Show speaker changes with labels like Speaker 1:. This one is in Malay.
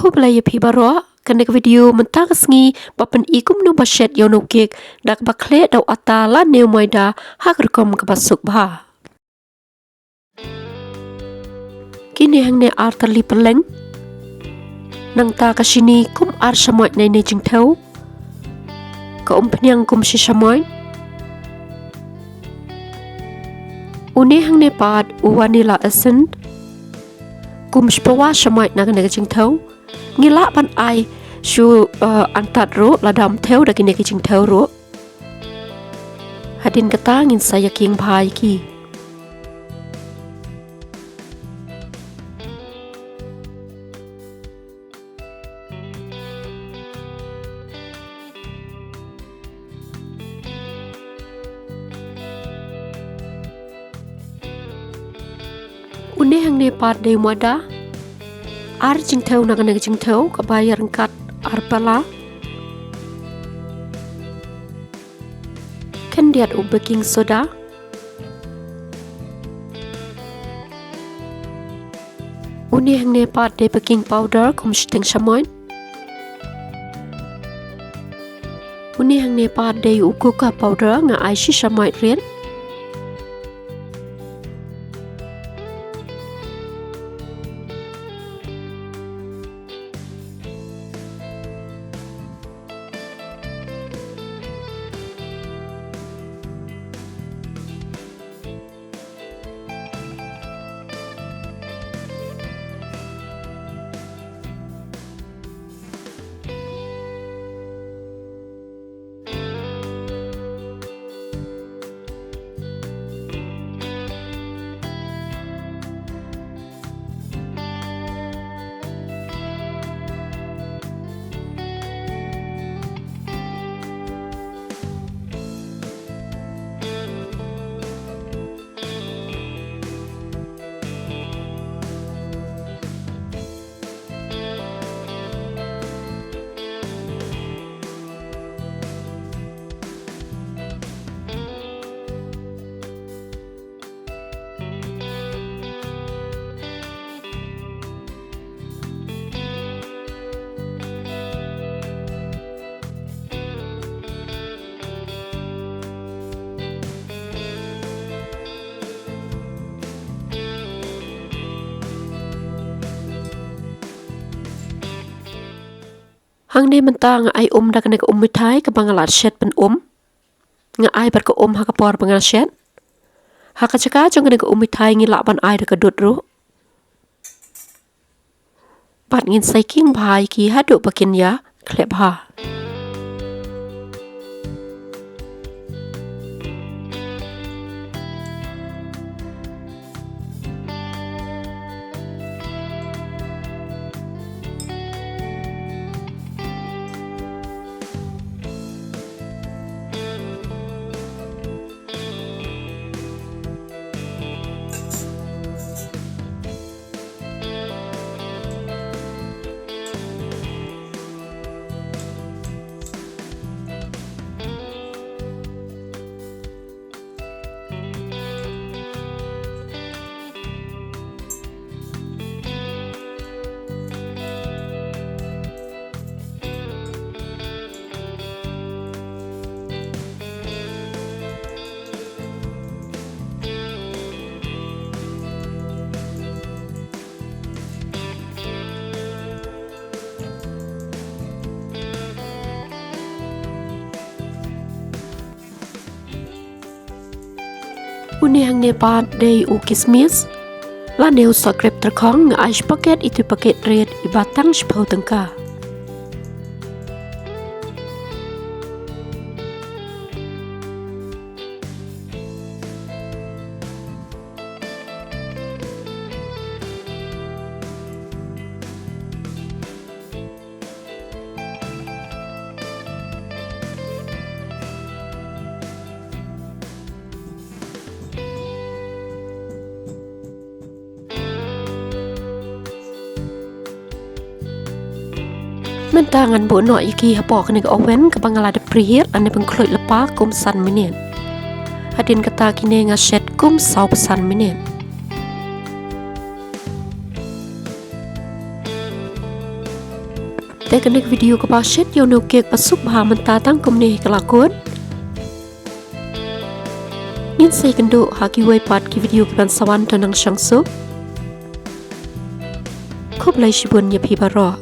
Speaker 1: Khublei Shibun kena video mentang sengi bapen ikum nu bashet yonokik dak bakle dau atta la neu Moida hak rekom kebasuk bah. Kini hang ne ar tylli Pylleng nang ta ka Shini kum ar shamoy nei nei jing thau ka Umphniang kum shi shamoy une hang ne pad uwanila esen kum shpawa shamoy na ka jing thau ngila pan ai shu antat ro ladam theu da kini jing thau ro hadin kata ngin saya king bhai ki une hang ne pad de Moida ar jing thau na kana jing thau ka bayar kat ar pala kan diat baking soda une hang ne pad de baking powder kum shteng shamoy une hang ne pad de cocoa powder nga ai shi shamoy rian hang ne mentang ai dak kena mithai ka bangalat shet pen nga ai bar ka ha ka por bangal shet ha ka chaka jong kena mithai ngi la ban ai ka dut ro pat ngin sai king bhai ki hadu bakin ya klep ha une hang ne pad de Kismis la neu subscribe terkong nga ai paket itu paket red ibatang shpau tengka mentangan bu no iki hapok nek oven ka bangala de prihir ane pengkloit lepa kum san minit hadin kata kine nga shet kum sau pesan minit teknik video ke pashet yang nukik pasuk bahaman tatang kumne kelakon. Nin say kendo haki way part ki video ki ban sawan tanang shangsuk. Khublei Shibun ya pi baro.